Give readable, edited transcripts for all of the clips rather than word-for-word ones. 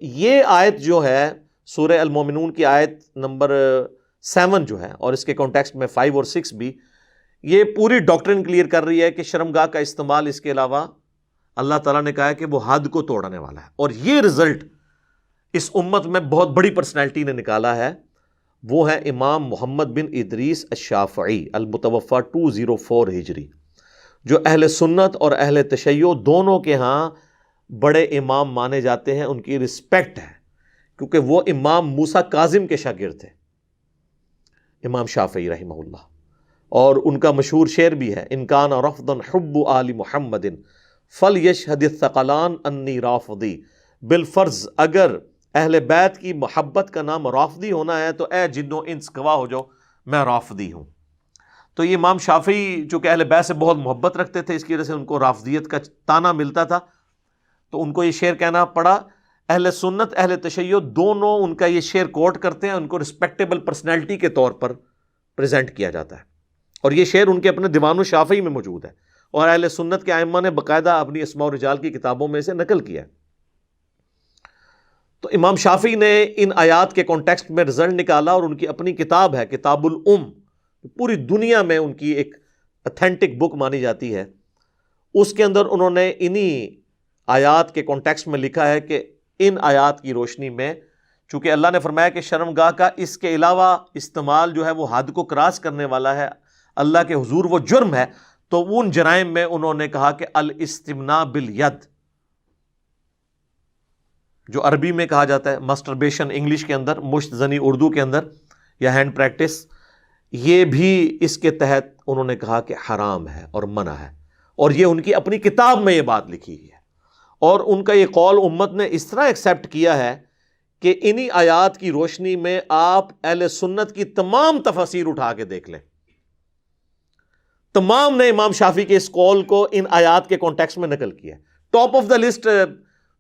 یہ آیت جو ہے سورہ المومنون کی آیت نمبر 7 جو ہے، اور اس کے کانٹیکسٹ میں 5 اور 6 بھی، یہ پوری ڈاکٹرن کلیئر کر رہی ہے کہ شرمگاہ کا استعمال اس کے علاوہ اللہ تعالیٰ نے کہا ہے کہ وہ حد کو توڑنے والا ہے. اور یہ رزلٹ اس امت میں بہت بڑی پرسنالٹی نے نکالا ہے، وہ ہے امام محمد بن ادریس الشافعی المتوفی 204 ہجری، جو اہل سنت اور اہل تشیع دونوں کے ہاں بڑے امام مانے جاتے ہیں. ان کی رسپیکٹ ہے کیونکہ وہ امام موسیٰ کاظم کے شاگرد تھے، امام شافعی رحمہ اللہ. اور ان کا مشہور شعر بھی ہے، ان کان رفضا حب آل محمد فلیشہد الثقلان انی رافضی. بالفرض اگر اہل بیت کی محبت کا نام رافضی ہونا ہے تو اے جنو انس گواہ ہو جاؤ میں رافضی ہوں. تو یہ امام شافعی جو کہ اہل بیت سے بہت محبت رکھتے تھے، اس کی وجہ سے ان کو رافضیت کا طعنہ ملتا تھا، تو ان کو یہ شعر کہنا پڑا. اہل سنت اہل تشیع دونوں ان کا یہ شعر کوٹ کرتے ہیں، ان کو رسپیکٹیبل پرسنالٹی کے طور پر پریزنٹ کیا جاتا ہے. اور یہ شعر ان کے اپنے دیوان الشافعی میں موجود ہے، اور اہل سنت کے ائمہ نے باقاعدہ اپنی اسماء الرجال کی کتابوں میں سے نقل کیا ہے. تو امام شافعی نے ان آیات کے کانٹیکسٹ میں رزلٹ نکالا، اور ان کی اپنی کتاب ہے کتاب الام، پوری دنیا میں ان کی ایک اتھینٹک بک مانی جاتی ہے. اس کے اندر انہوں نے انہی آیات کے کانٹیکسٹ میں لکھا ہے کہ ان آیات کی روشنی میں چونکہ اللہ نے فرمایا کہ شرمگاہ کا اس کے علاوہ استعمال جو ہے وہ حد کو کراس کرنے والا ہے، اللہ کے حضور وہ جرم ہے، تو ان جرائم میں انہوں نے کہا کہ الاستمناء بالید، جو عربی میں کہا جاتا ہے مسٹربیشن انگلش کے اندر، مشت زنی اردو کے اندر، یا ہینڈ پریکٹس، یہ بھی اس کے تحت انہوں نے کہا کہ حرام ہے اور منع ہے. اور یہ ان کی اپنی کتاب میں یہ بات لکھی ہے، اور ان کا یہ قول امت نے اس طرح ایکسیپٹ کیا ہے کہ انہی آیات کی روشنی میں آپ اہل سنت کی تمام تفاسیر اٹھا کے دیکھ لیں، تمام نے امام شافعی کے اس قول کو ان آیات کے کانٹیکسٹ میں نقل کیا ہے. ٹاپ آف دا لسٹ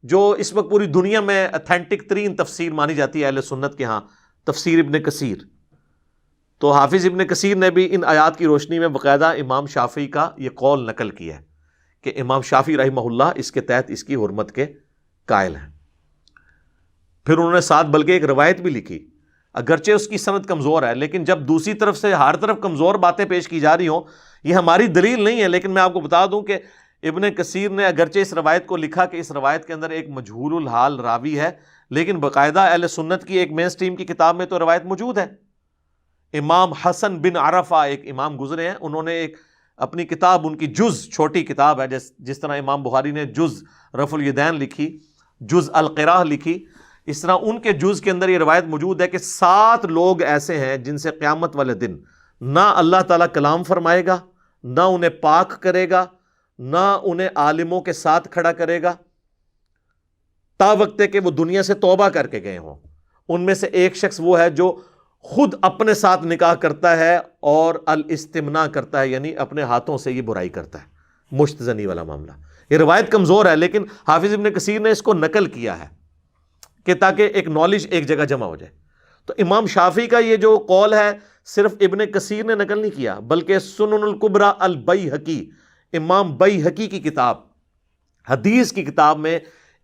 جو اس وقت پوری دنیا میں اتھینٹک ترین تفسیر مانی جاتی ہے اہل سنت کے ہاں، تفسیر ابن کثیر. تو حافظ ابن کثیر نے بھی ان آیات کی روشنی میں باقاعدہ امام شافعی کا یہ قول نقل کیا ہے کہ امام شافعی رحمہ اللہ اس کے تحت اس کی حرمت کے قائل ہیں. پھر انہوں نے ساتھ بلکہ ایک روایت بھی لکھی، اگرچہ اس کی سند کمزور ہے، لیکن جب دوسری طرف سے ہر طرف کمزور باتیں پیش کی جا رہی ہوں، یہ ہماری دلیل نہیں ہے، لیکن میں آپ کو بتا دوں کہ ابن کثیر نے اگرچہ اس روایت کو لکھا کہ اس روایت کے اندر ایک مجہول الحال راوی ہے، لیکن باقاعدہ اہل سنت کی ایک مین سٹریم کی کتاب میں تو روایت موجود ہے. امام حسن بن عرفہ ایک امام گزرے ہیں، انہوں نے ایک اپنی کتاب، ان کی جز چھوٹی کتاب ہے، جس طرح امام بخاری نے جز رفع الیدین لکھی، جز القراء لکھی، اس طرح ان کے جز کے اندر یہ روایت موجود ہے کہ 7 لوگ ایسے ہیں جن سے قیامت والے دن نہ اللہ تعالیٰ کلام فرمائے گا، نہ انہیں پاک کرے گا، نہ انہیں عالموں کے ساتھ کھڑا کرے گا، تا وقت کہ وہ دنیا سے توبہ کر کے گئے ہوں. ان میں سے ایک شخص وہ ہے جو خود اپنے ساتھ نکاح کرتا ہے اور الاستمناء کرتا ہے، یعنی اپنے ہاتھوں سے یہ برائی کرتا ہے، مشت زنی والا معاملہ. یہ روایت کمزور ہے، لیکن حافظ ابن کثیر نے اس کو نقل کیا ہے کہ تاکہ ایک نالج ایک جگہ جمع ہو جائے. تو امام شافعی کا یہ جو قول ہے صرف ابن کثیر نے نقل نہیں کیا، بلکہ سنن الکبریٰ البیہقی، امام بیہقی کی کتاب، حدیث کی کتاب میں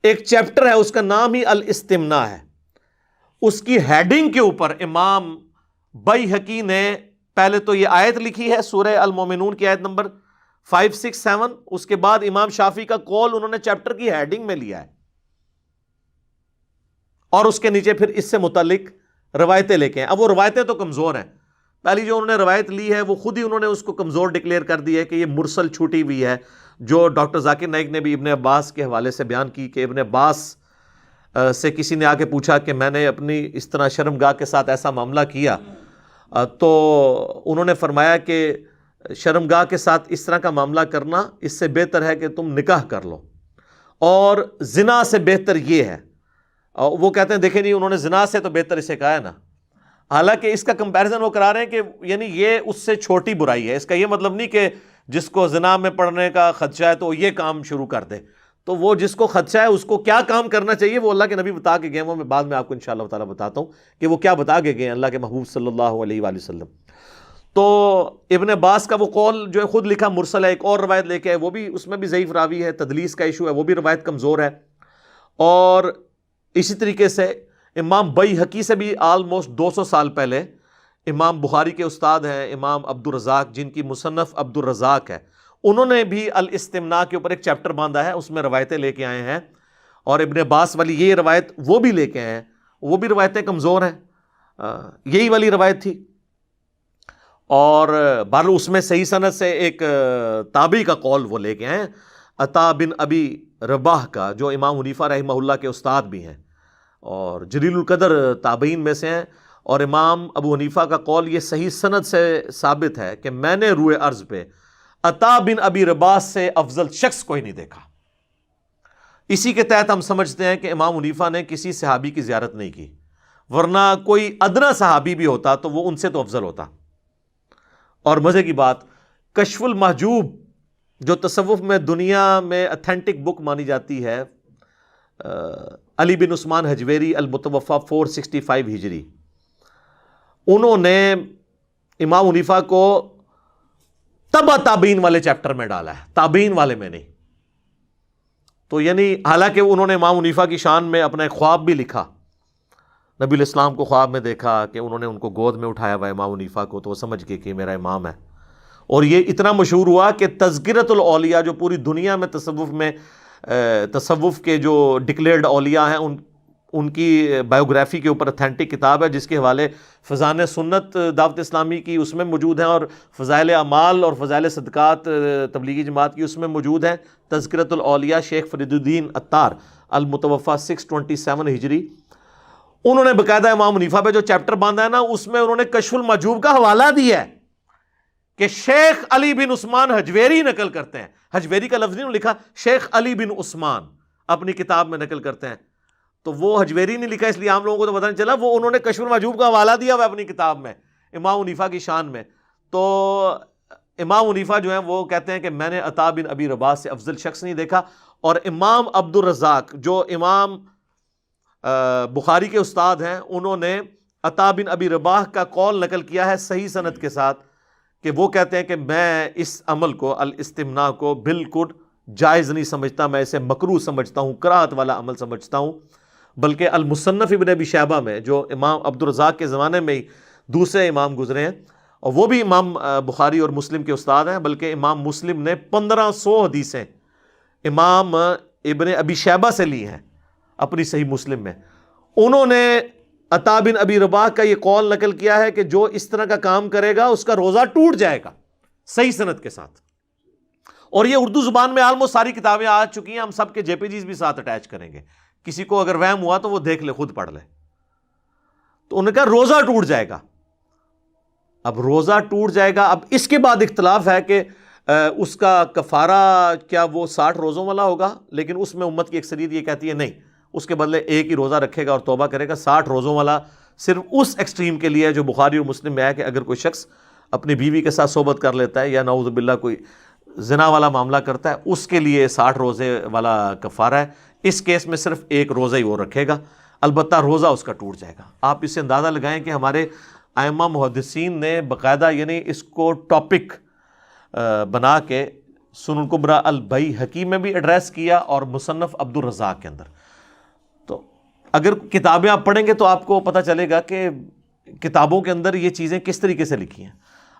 ایک چیپٹر ہے، اس کا نام ہی الاستمناء ہے. اس کی ہیڈنگ کے اوپر امام بیہقی نے پہلے تو یہ آیت لکھی ہے سورہ المومنون کی آیت نمبر 5، 6، 7، اس کے بعد امام شافعی کا قول انہوں نے چیپٹر کی ہیڈنگ میں لیا ہے، اور اس کے نیچے پھر اس سے متعلق روایتیں لے کے ہیں. اب وہ روایتیں تو کمزور ہیں، پہلی جو انہوں نے روایت لی ہے وہ خود ہی انہوں نے اس کو کمزور ڈکلیئر کر دی ہے کہ یہ مرسل چھوٹی ہوئی ہے، جو ڈاکٹر ذاکر نائک نے بھی ابن عباس کے حوالے سے بیان کی کہ ابن عباس سے کسی نے آ کے پوچھا کہ میں نے اپنی اس طرح شرمگاہ کے ساتھ ایسا معاملہ کیا، تو انہوں نے فرمایا کہ شرمگاہ کے ساتھ اس طرح کا معاملہ کرنا اس سے بہتر ہے کہ تم نکاح کر لو، اور زنا سے بہتر یہ ہے. وہ کہتے ہیں دیکھیں جی انہوں نے زنا سے تو بہتر اسے کہا ہے نا، حالانکہ اس کا کمپیریزن وہ کرا رہے ہیں کہ یعنی یہ اس سے چھوٹی برائی ہے. اس کا یہ مطلب نہیں کہ جس کو زنا میں پڑنے کا خدشہ ہے تو یہ کام شروع کر دے، تو وہ جس کو خدشہ ہے اس کو کیا کام کرنا چاہیے وہ اللہ کے نبی بتا کے گئے، وہ میں بعد میں آپ کو انشاءاللہ تعالیٰ بتاتا ہوں کہ وہ کیا بتا کے گئے اللہ کے محبوب صلی اللہ علیہ وآلہ وسلم. تو ابن عباس کا وہ قول جو ہے خود لکھا مرسل ہے. ایک اور روایت لے کے ہے، وہ بھی اس میں بھی ضعیف راوی ہے، تدلیس کا ایشو ہے، وہ بھی روایت کمزور ہے. اور اسی طریقے سے امام بیہقی سے بھی آلموسٹ 200 سال پہلے امام بخاری کے استاد ہیں امام عبدالرزاق، جن کی مصنف عبدالرزاق ہے، انہوں نے بھی الاستمناء کے اوپر ایک چیپٹر باندھا ہے، اس میں روایتیں لے کے آئے ہیں، اور ابن عباس والی یہ روایت وہ بھی لے کے آئے ہیں، وہ بھی روایتیں کمزور ہیں، یہی والی روایت تھی۔ اور بہرحال اس میں صحیح سند سے ایک تابعی کا قول وہ لے کے آئے ہیں، عطا بن ابی رباح کا، جو امام حنیفہ رحمہ اللہ کے استاد بھی ہیں اور جلیل القدر تابعین میں سے ہیں، اور امام ابو حنیفہ کا قول یہ صحیح سند سے ثابت ہے کہ میں نے روئے ارض پہ عطا بن ابی رباح سے افضل شخص کوئی نہیں دیکھا۔ اسی کے تحت ہم سمجھتے ہیں کہ امام حنیفہ نے کسی صحابی کی زیارت نہیں کی، ورنہ کوئی ادنا صحابی بھی ہوتا تو وہ ان سے تو افضل ہوتا۔ اور مزے کی بات، کشف المحجوب جو تصوف میں دنیا میں اتھینٹک بک مانی جاتی ہے، علی بن عثمان حجویری المتوفا 465 ہجری، انہوں نے امام حنیفہ کو تبع تابعین والے چیپٹر میں ڈالا ہے، تابعین والے میں نہیں۔ تو یعنی حالانکہ انہوں نے امام حنیفہ کی شان میں اپنا ایک خواب بھی لکھا، نبی الاسلام کو خواب میں دیکھا کہ انہوں نے ان کو گود میں اٹھایا ہوا امام حنیفہ کو، تو وہ سمجھ گئے کہ میرا امام ہے، اور یہ اتنا مشہور ہوا کہ تذکرۃ الاولیاء جو پوری دنیا میں تصوف کے جو ڈکلیئرڈ اولیاء ہیں ان کی بایوگرافی کے اوپر اتھینٹک کتاب ہے، جس کے حوالے فضائل سنت دعوت اسلامی کی اس میں موجود ہیں، اور فضائل اعمال اور فضائل صدقات تبلیغی جماعت کی اس میں موجود ہیں، تذکرۃ الاولیاء شیخ فرید الدین عطار المتوفا 627 ہجری۔ انہوں نے باقاعدہ امام حنیفہ پہ جو چیپٹر باندھا ہے نا، اس میں انہوں نے کشف المحجوب کا حوالہ دیا ہے کہ شیخ علی بن عثمان حجویری نقل کرتے ہیں، حجویری کا لفظ نہیں لکھا، شیخ علی بن عثمان اپنی کتاب میں نقل کرتے ہیں، تو وہ حجویری نہیں لکھا، اس لیے عام لوگوں کو تو پتہ نہیں چلا، وہ انہوں نے کشف المحجوب کا حوالہ دیا ہوا اپنی کتاب میں امام حنیفہ کی شان میں۔ تو امام حنیفہ جو ہیں وہ کہتے ہیں کہ میں نے عطا بن ابی رباح سے افضل شخص نہیں دیکھا، اور امام عبدالرزاق جو امام بخاری کے استاد ہیں، انہوں نے عطا بن ابی رباح کا قول نقل کیا ہے صحیح سند کے ساتھ، کہ وہ کہتے ہیں کہ میں اس عمل کو، الاستمناء کو، بالکل جائز نہیں سمجھتا، میں اسے مکروہ سمجھتا ہوں، کراہت والا عمل سمجھتا ہوں۔ بلکہ المصنف ابن ابی شیبہ میں، جو امام عبدالرزاق کے زمانے میں ہی دوسرے امام گزرے ہیں، اور وہ بھی امام بخاری اور مسلم کے استاد ہیں، بلکہ امام مسلم نے 1500 حدیثیں امام ابن ابی شیبہ سے لی ہیں اپنی صحیح مسلم میں۔ انہوں نے عطا بن ابی رباح کا یہ قول نقل کیا ہے کہ جو اس طرح کا کام کرے گا اس کا روزہ ٹوٹ جائے گا، صحیح سند کے ساتھ۔ اور یہ اردو زبان میں آلموسٹ ساری کتابیں آ چکی ہیں، ہم سب کے JPGs بھی ساتھ اٹیچ کریں گے، کسی کو اگر وہم ہوا تو وہ دیکھ لے، خود پڑھ لے۔ تو انہوں نے کہا روزہ ٹوٹ جائے گا۔ اب روزہ ٹوٹ جائے گا، اب اس کے بعد اختلاف ہے کہ اس کا کفارہ کیا وہ 60 روزوں والا ہوگا، لیکن اس میں امت کی اکثریت یہ کہتی ہے نہیں، اس کے بدلے ایک ہی روزہ رکھے گا اور توبہ کرے گا۔ 60 روزوں والا صرف اس ایکسٹریم کے لیے جو بخاری اور مسلم میں ہے کہ اگر کوئی شخص اپنی بیوی کے ساتھ صحبت کر لیتا ہے یا نعوذ باللہ کوئی زنا والا معاملہ کرتا ہے، اس کے لیے 60 روزے والا کفارہ ہے۔ اس کیس میں صرف ایک روزہ ہی وہ رکھے گا، البتہ روزہ اس کا ٹوٹ جائے گا۔ آپ اس سے اندازہ لگائیں کہ ہمارے ائمہ محدثین نے باقاعدہ یعنی اس کو ٹاپک بنا کے سنن کبریٰ البیہقی میں بھی ایڈریس کیا اور مصنف عبدالرزاق کے اندر۔ تو اگر کتابیں آپ پڑھیں گے تو آپ کو پتہ چلے گا کہ کتابوں کے اندر یہ چیزیں کس طریقے سے لکھی ہیں۔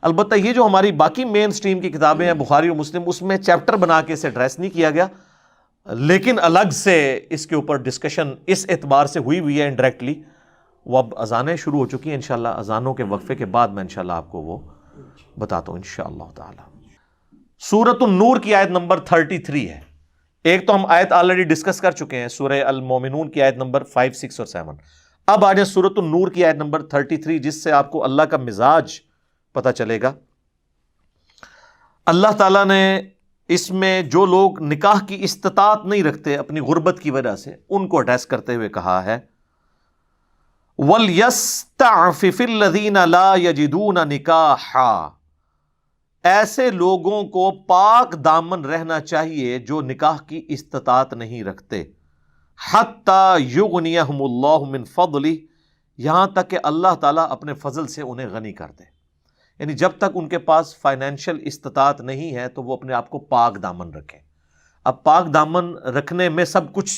البتہ یہ جو ہماری باقی مین سٹریم کی کتابیں ہیں بخاری اور مسلم، اس میں چیپٹر بنا کے اسے ایڈریس نہیں کیا گیا، لیکن الگ سے اس کے اوپر ڈسکشن اس اعتبار سے ہوئی ہے انڈائریکٹلی۔ وہ اب اذانیں شروع ہو چکی ہیں، انشاءاللہ اذانوں کے وقفے کے بعد میں انشاءاللہ آپ کو وہ بتاتا ہوں انشاءاللہ تعالی۔ سورۃ النور کی آیت نمبر 33 ہے۔ ایک تو ہم آیت آلریڈی ڈسکس کر چکے ہیں، سورہ المومنون کی آیت نمبر 5، 6 اور 7۔ اب آ جائیں سورۃ النور کی آیت نمبر 33، جس سے آپ کو اللہ کا مزاج پتہ چلے گا۔ اللہ تعالیٰ نے اس میں جو لوگ نکاح کی استطاعت نہیں رکھتے اپنی غربت کی وجہ سے، ان کو ایڈریس کرتے ہوئے کہا ہے وَلْيَسْتَعْفِفِ الَّذِينَ لَا يَجِدُونَ نِكَاحًا، ایسے لوگوں کو پاک دامن رہنا چاہیے جو نکاح کی استطاعت نہیں رکھتے، حَتَّى يُغْنِيَهُمُ اللَّهُ مِنْ فَضْلِهِ، یہاں تک کہ اللہ تعالیٰ اپنے فضل سے انہیں غنی کر دے۔ یعنی جب تک ان کے پاس فائنینشیل استطاعت نہیں ہے تو وہ اپنے آپ کو پاک دامن رکھیں۔ اب پاک دامن رکھنے میں سب کچھ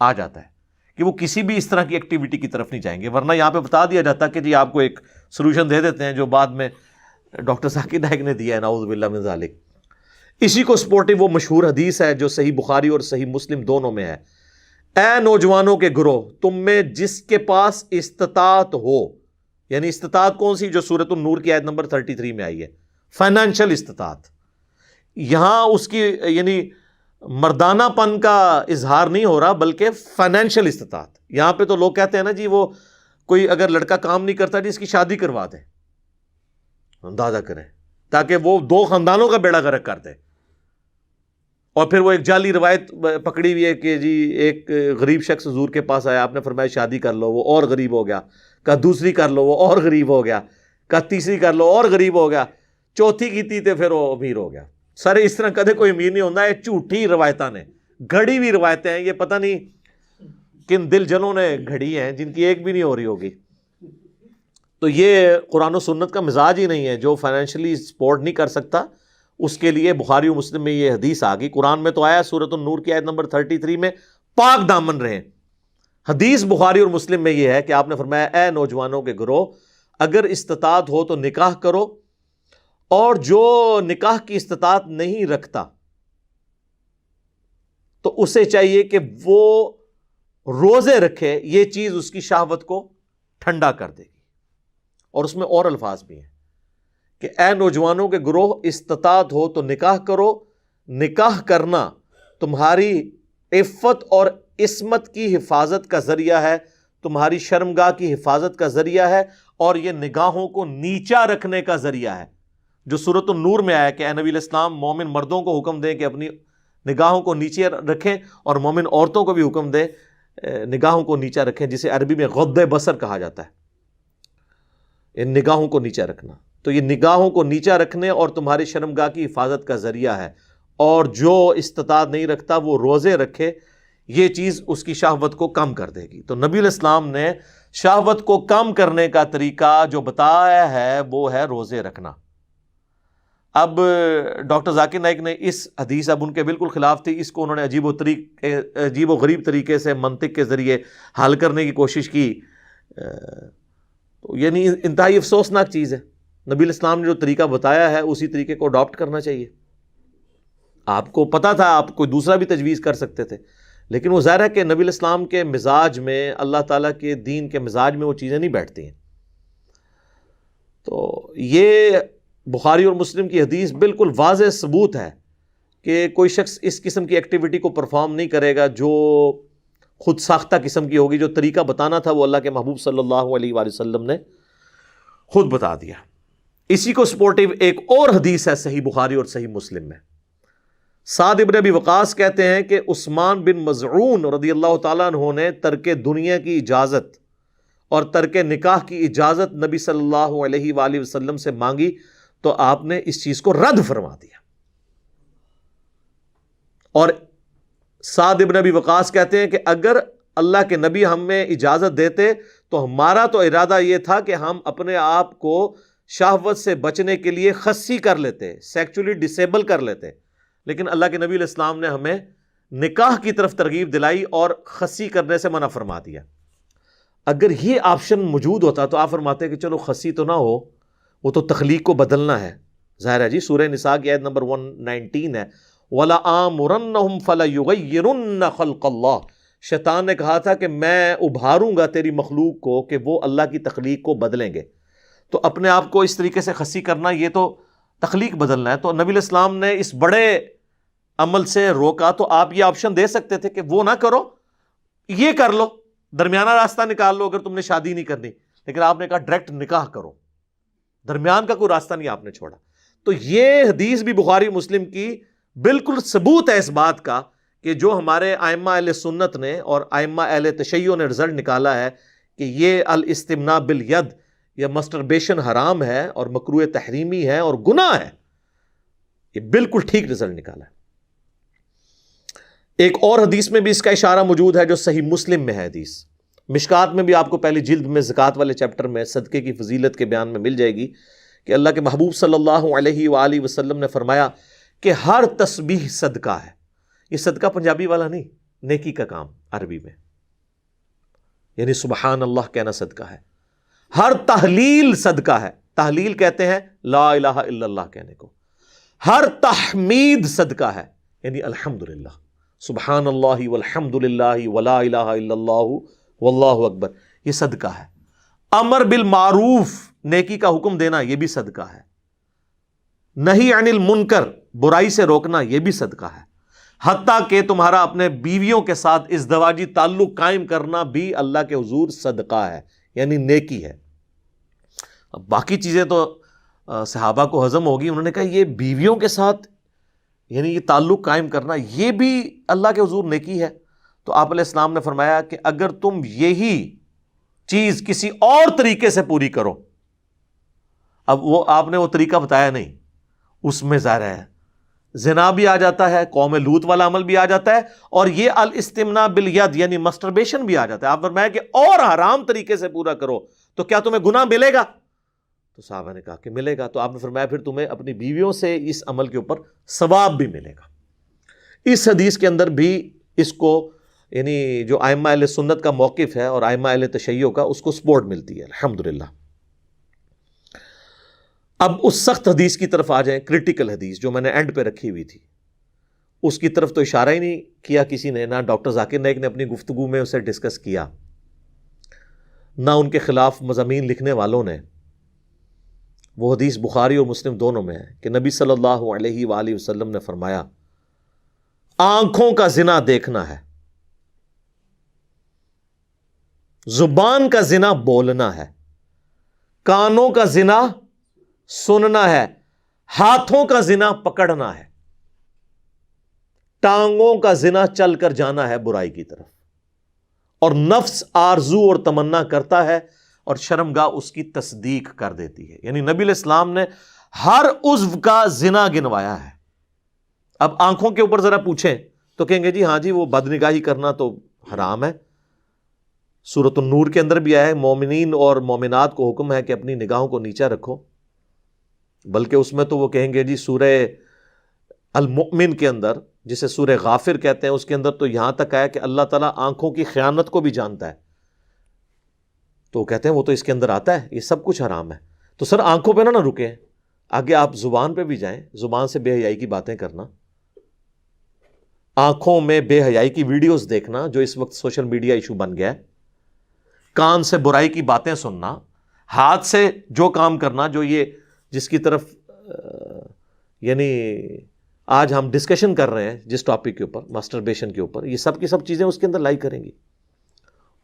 آ جاتا ہے، کہ وہ کسی بھی اس طرح کی ایکٹیویٹی کی طرف نہیں جائیں گے، ورنہ یہاں پہ بتا دیا جاتا کہ جی آپ کو ایک سولوشن دے دیتے ہیں جو بعد میں ڈاکٹر ذاکر نائک نے دیا ہے، نعوذ باللہ من ذالک۔ اسی کو سپورٹو وہ مشہور حدیث ہے جو صحیح بخاری اور صحیح مسلم دونوں میں ہے، اے نوجوانوں کے گروہ، تم میں جس کے پاس استطاعت ہو، یعنی استطاعت کون سی؟ جو سورۃ النور کی آیت نمبر 33 میں آئی ہے، فائنینشل استطاعت۔ یہاں اس کی یعنی مردانہ پن کا اظہار نہیں ہو رہا، بلکہ فائنینشل استطاعت۔ یہاں پہ تو لوگ کہتے ہیں نا جی وہ کوئی اگر لڑکا کام نہیں کرتا جی اس کی شادی کروا دیں، اندازہ کریں، تاکہ وہ دو خاندانوں کا بیڑا غرق کر دے۔ اور پھر وہ ایک جعلی روایت پکڑی ہوئی ہے کہ جی ایک غریب شخص حضور کے پاس آیا، آپ نے فرمایا شادی کر لو، وہ اور غریب ہو گیا، کہا دوسری کر لو، وہ اور غریب ہو گیا، کہا تیسری کر لو، اور غریب ہو گیا، چوتھی کی تے پھر وہ امیر ہو گیا۔ سارے اس طرح کدے کوئی امیر نہیں ہوتا، یہ جھوٹی روایتاں نے، گھڑی ہوئی روایتیں ہیں، یہ پتہ نہیں کن دل جنوں نے گھڑی ہیں جن کی ایک بھی نہیں ہو رہی ہوگی۔ تو یہ قرآن و سنت کا مزاج ہی نہیں ہے۔ جو فائنینشلی سپورٹ نہیں کر سکتا اس کے لیے بخاری و مسلم میں یہ حدیث آ گئی۔ قرآن میں تو آیا سورۃ النور کی آیت نمبر 33 میں پاک دامن رہیں، حدیث بخاری اور مسلم میں یہ ہے کہ آپ نے فرمایا اے نوجوانوں کے گروہ، اگر استطاعت ہو تو نکاح کرو، اور جو نکاح کی استطاعت نہیں رکھتا تو اسے چاہیے کہ وہ روزے رکھے، یہ چیز اس کی شہوت کو ٹھنڈا کر دے گی۔ اور اس میں اور الفاظ بھی ہیں کہ اے نوجوانوں کے گروہ، استطاعت ہو تو نکاح کرو، نکاح کرنا تمہاری عفت اور عصمت کی حفاظت کا ذریعہ ہے، تمہاری شرمگاہ کی حفاظت کا ذریعہ ہے، اور یہ نگاہوں کو نیچا رکھنے کا ذریعہ ہے، جو سورۃ النور میں آیا کہ اے نبی علیہ السلام مومن مردوں کو حکم دیں کہ اپنی نگاہوں کو نیچے رکھیں، اور مومن عورتوں کو بھی حکم دیں نگاہوں کو نیچا رکھیں، جسے عربی میں غض بصر کہا جاتا ہے، ان نگاہوں کو نیچا رکھنا۔ تو یہ نگاہوں کو نیچا رکھنے اور تمہاری شرمگاہ کی حفاظت کا ذریعہ ہے، اور جو استطاعت نہیں رکھتا وہ روزے رکھے، یہ چیز اس کی شہوت کو کم کر دے گی۔ تو نبی علیہ السلام نے شہوت کو کم کرنے کا طریقہ جو بتایا ہے وہ ہے روزے رکھنا۔ اب ڈاکٹر ذاکر نائک نے اس حدیث، اب ان کے بالکل خلاف تھی، اس کو انہوں نے عجیب و غریب طریقے سے منطق کے ذریعے حل کرنے کی کوشش کی، تو یعنی انتہائی افسوسناک چیز ہے۔ نبی علیہ السلام نے جو طریقہ بتایا ہے اسی طریقے کو اڈاپٹ کرنا چاہیے۔ آپ کو پتا تھا آپ کوئی دوسرا بھی تجویز کر سکتے تھے، لیکن وہ ظاہر ہے کہ نبی علیہ السلام کے مزاج میں، اللہ تعالیٰ کے دین کے مزاج میں وہ چیزیں نہیں بیٹھتی ہیں۔ تو یہ بخاری اور مسلم کی حدیث بالکل واضح ثبوت ہے کہ کوئی شخص اس قسم کی ایکٹیویٹی کو پرفارم نہیں کرے گا جو خود ساختہ قسم کی ہوگی۔ جو طریقہ بتانا تھا وہ اللہ کے محبوب صلی اللہ علیہ وآلہ وسلم نے خود بتا دیا۔ اسی کو سپورٹیو ایک اور حدیث ہے صحیح بخاری اور صحیح مسلم میں۔ سعد ابن ابی وقاص کہتے ہیں کہ عثمان بن مظعون رضی اللہ تعالیٰ عنہ نے ترک دنیا کی اجازت اور ترک نکاح کی اجازت نبی صلی اللہ علیہ وآلہ وسلم سے مانگی تو آپ نے اس چیز کو رد فرما دیا۔ اور سعد ابن ابی وقاص کہتے ہیں کہ اگر اللہ کے نبی ہمیں اجازت دیتے تو ہمارا تو ارادہ یہ تھا کہ ہم اپنے آپ کو شہوت سے بچنے کے لیے خصی کر لیتے، سیکچولی ڈسیبل کر لیتے، لیکن اللہ کے نبی علیہ السلام نے ہمیں نکاح کی طرف ترغیب دلائی اور خصی کرنے سے منع فرما دیا۔ اگر یہ آپشن موجود ہوتا تو آپ فرماتے کہ چلو خصی تو نہ ہو، وہ تو تخلیق کو بدلنا ہے، ظاہر ہے جی۔ سورہ نساء کی آیت نمبر 119 ہے، وَلَآمُرَنَّهُمْ فَلَيُغَيِّرُنَّ خَلْقَ اللَّهِ۔ شیطان نے کہا تھا کہ میں ابھاروں گا تیری مخلوق کو کہ وہ اللہ کی تخلیق کو بدلیں گے۔ تو اپنے آپ کو اس طریقے سے خصی کرنا یہ تو تخلیق بدلنا ہے۔ تو نبی علیہ السلام نے اس بڑے عمل سے روکا، تو آپ یہ آپشن دے سکتے تھے کہ وہ نہ کرو، یہ کر لو، درمیانہ راستہ نکال لو اگر تم نے شادی نہیں کرنی، لیکن آپ نے کہا ڈائریکٹ نکاح کرو، درمیان کا کوئی راستہ نہیں آپ نے چھوڑا۔ تو یہ حدیث بھی بخاری مسلم کی بالکل ثبوت ہے اس بات کا کہ جو ہمارے ائمہ اہل سنت نے اور ائمہ اہل تشیع نے رزلٹ نکالا ہے کہ یہ الاستمناء بالید یا مسٹربیشن حرام ہے اور مکروہ تحریمی ہے اور گناہ ہے، یہ بالکل ٹھیک رزلٹ نکالا ہے۔ ایک اور حدیث میں بھی اس کا اشارہ موجود ہے جو صحیح مسلم میں ہے حدیث، مشکات میں بھی آپ کو پہلی جلد میں زکوٰۃ والے چیپٹر میں صدقے کی فضیلت کے بیان میں مل جائے گی کہ اللہ کے محبوب صلی اللہ علیہ وآلہ وسلم نے فرمایا کہ ہر تسبیح صدقہ ہے۔ یہ صدقہ پنجابی والا نہیں، نیکی کا کام عربی میں۔ یعنی سبحان اللہ کہنا صدقہ ہے. ہر تحلیل صدقہ ہے. تحلیل کہتے ہیں لا الہ الا اللہ کہنے کو. ہر تحمید صدقہ ہے, یعنی الحمدللہ, سبحان اللہ والحمد للہ ولا الہ الا اللہ واللہ اکبر, یہ صدقہ ہے. امر بالمعروف, نیکی کا حکم دینا, یہ بھی صدقہ ہے. نہی عن المنکر, برائی سے روکنا, یہ بھی صدقہ ہے. حتیٰ کہ تمہارا اپنے بیویوں کے ساتھ ازدواجی تعلق قائم کرنا بھی اللہ کے حضور صدقہ ہے, یعنی نیکی ہے. اب باقی چیزیں تو صحابہ کو ہضم ہوگی. انہوں نے کہا یہ بیویوں کے ساتھ یعنی یہ تعلق قائم کرنا یہ بھی اللہ کے حضور نیکی ہے. تو آپ علیہ السلام نے فرمایا کہ اگر تم یہی چیز کسی اور طریقے سے پوری کرو, اب وہ آپ نے وہ طریقہ بتایا نہیں, اس میں ظاہر ہے زنا بھی آ جاتا ہے, قوم لوط والا عمل بھی آ جاتا ہے, اور یہ الاستمناء بالید یعنی مسٹربیشن بھی آ جاتا ہے. آپ فرمایا کہ اور حرام طریقے سے پورا کرو تو کیا تمہیں گناہ ملے گا؟ تو صحابہ نے کہا کہ ملے گا. تو آپ نے فرمایا پھر تمہیں اپنی بیویوں سے اس عمل کے اوپر ثواب بھی ملے گا. اس حدیث کے اندر بھی اس کو یعنی جو ائمہ اہل سنت کا موقف ہے اور ائمہ اہل تشیع کا, اس کو سپورٹ ملتی ہے الحمدللہ. اب اس سخت حدیث کی طرف آ جائیں, کریٹیکل حدیث جو میں نے اینڈ پہ رکھی ہوئی تھی, اس کی طرف تو اشارہ ہی نہیں کیا کسی نے, نہ ڈاکٹر ذاکر نائک نے اپنی گفتگو میں اسے ڈسکس کیا, نہ ان کے خلاف مضامین لکھنے والوں نے. وہ حدیث بخاری اور مسلم دونوں میں ہے کہ نبی صلی اللہ علیہ وآلہ وسلم نے فرمایا آنکھوں کا زنا دیکھنا ہے, زبان کا زنا بولنا ہے, کانوں کا زنا سننا ہے, ہاتھوں کا زنا پکڑنا ہے, ٹانگوں کا زنا چل کر جانا ہے برائی کی طرف, اور نفس آرزو اور تمنا کرتا ہے اور شرمگاہ اس کی تصدیق کر دیتی ہے. یعنی نبی علیہ السلام نے ہر عضو کا زنا گنوایا ہے. اب آنکھوں کے اوپر ذرا پوچھیں تو کہیں گے جی ہاں جی وہ بدنگاہی کرنا تو حرام ہے. سورۃ النور کے اندر بھی آیا ہے مومنین اور مومنات کو حکم ہے کہ اپنی نگاہوں کو نیچا رکھو, بلکہ اس میں تو وہ کہیں گے جی سورہ المؤمن کے اندر جسے سورہ غافر کہتے ہیں اس کے اندر تو یہاں تک آیا کہ اللہ تعالیٰ آنکھوں کی خیانت کو بھی جانتا ہے. تو وہ کہتے ہیں وہ تو اس کے اندر آتا ہے, یہ سب کچھ حرام ہے. تو سر آنکھوں پہ نہ رکیں, آگے آپ زبان پہ بھی جائیں. زبان سے بے حیائی کی باتیں کرنا, آنکھوں میں بے حیائی کی ویڈیوز دیکھنا جو اس وقت سوشل میڈیا ایشو بن گیا ہے, کان سے برائی کی باتیں سننا, ہاتھ سے جو کام کرنا جو یہ جس کی طرف یعنی آج ہم ڈسکشن کر رہے ہیں جس ٹاپک کے اوپر ماسٹربیشن کے اوپر, یہ سب کی سب چیزیں اس کے اندر لائی کریں گی.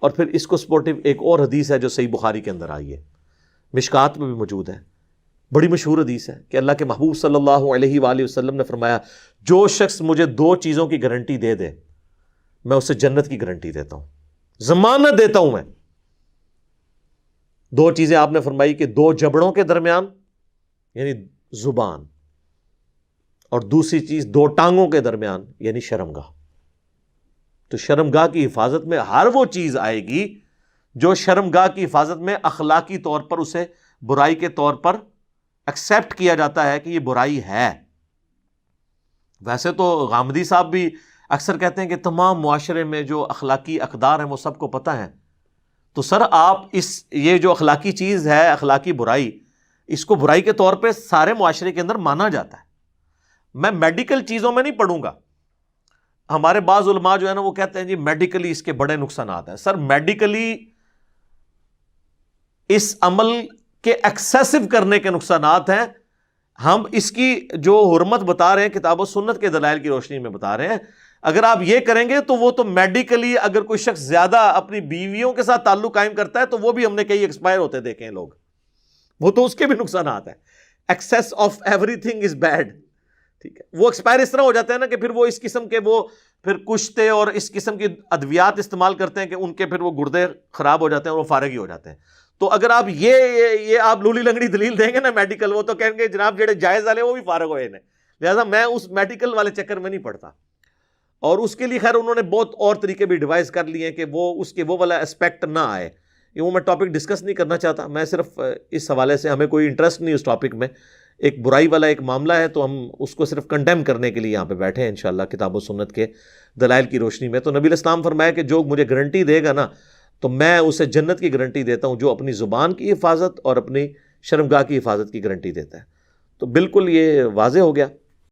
اور پھر اس کو سپورٹیو ایک اور حدیث ہے جو صحیح بخاری کے اندر آئی ہے, مشکات میں بھی موجود ہے, بڑی مشہور حدیث ہے کہ اللہ کے محبوب صلی اللہ علیہ وآلہ وسلم نے فرمایا جو شخص مجھے 2 چیزوں کی گارنٹی دے دے میں اسے جنت کی گارنٹی دیتا ہوں, ضمانت دیتا ہوں میں. 2 چیزیں آپ نے فرمائی کہ 2 جبڑوں کے درمیان یعنی زبان, اور دوسری چیز 2 ٹانگوں کے درمیان یعنی شرمگاہ. تو شرمگاہ کی حفاظت میں ہر وہ چیز آئے گی جو شرمگاہ کی حفاظت میں اخلاقی طور پر اسے برائی کے طور پر ایکسیپٹ کیا جاتا ہے کہ یہ برائی ہے. ویسے تو غامدی صاحب بھی اکثر کہتے ہیں کہ تمام معاشرے میں جو اخلاقی اقدار ہیں وہ سب کو پتہ ہیں. تو سر آپ یہ جو اخلاقی چیز ہے اخلاقی برائی, اس کو برائی کے طور پہ سارے معاشرے کے اندر مانا جاتا ہے. میں میڈیکل چیزوں میں نہیں پڑھوں گا. ہمارے بعض علماء جو ہے نا وہ کہتے ہیں جی میڈیکلی اس کے بڑے نقصانات ہیں. سر میڈیکلی اس عمل کے ایکسیسو کرنے کے نقصانات ہیں. ہم اس کی جو حرمت بتا رہے ہیں کتاب و سنت کے دلائل کی روشنی میں بتا رہے ہیں. اگر آپ یہ کریں گے تو وہ تو میڈیکلی اگر کوئی شخص زیادہ اپنی بیویوں کے ساتھ تعلق قائم کرتا ہے تو وہ بھی ہم نے کئی ایکسپائر ہوتے دیکھے ہیں لوگ, وہ تو اس کے بھی نقصانات ہیں. Access of every thing is bad. ٹھیک ہے, وہ ایکسپائر اس طرح ہو جاتے ہیں نا کہ پھر وہ اس قسم کے وہ پھر کشتے اور اس قسم کی ادویات استعمال کرتے ہیں کہ ان کے پھر وہ گردے خراب ہو جاتے ہیں اور وہ فارغ ہی ہو جاتے ہیں. تو اگر آپ یہ آپ لولی لنگڑی دلیل دیں گے نا میڈیکل, وہ تو کہیں گے جناب جڑے جائز والے وہ بھی فارغ ہوئے ہیں. لہٰذا میں اس میڈیکل والے چکر میں نہیں پڑتا. اور اس کے لیے خیر انہوں نے بہت اور طریقے بھی ڈیوائز کر لیے ہیں کہ وہ اس کے وہ والا اسپیکٹ نہ آئے. یہ وہ میں ٹاپک ڈسکس نہیں کرنا چاہتا. میں صرف اس حوالے سے ہمیں کوئی انٹرسٹ نہیں اس ٹاپک میں. ایک برائی والا ایک معاملہ ہے تو ہم اس کو صرف کنڈیم کرنے کے لیے یہاں پہ بیٹھے ہیں انشاءاللہ کتاب و سنت کے دلائل کی روشنی میں. تو نبی علیہ السلام فرمایا کہ جو مجھے گارنٹی دے گا نا تو میں اسے جنت کی گارنٹی دیتا ہوں جو اپنی زبان کی حفاظت اور اپنی شرمگاہ کی حفاظت کی گارنٹی دیتا ہے۔ تو بالکل یہ واضح ہو گیا۔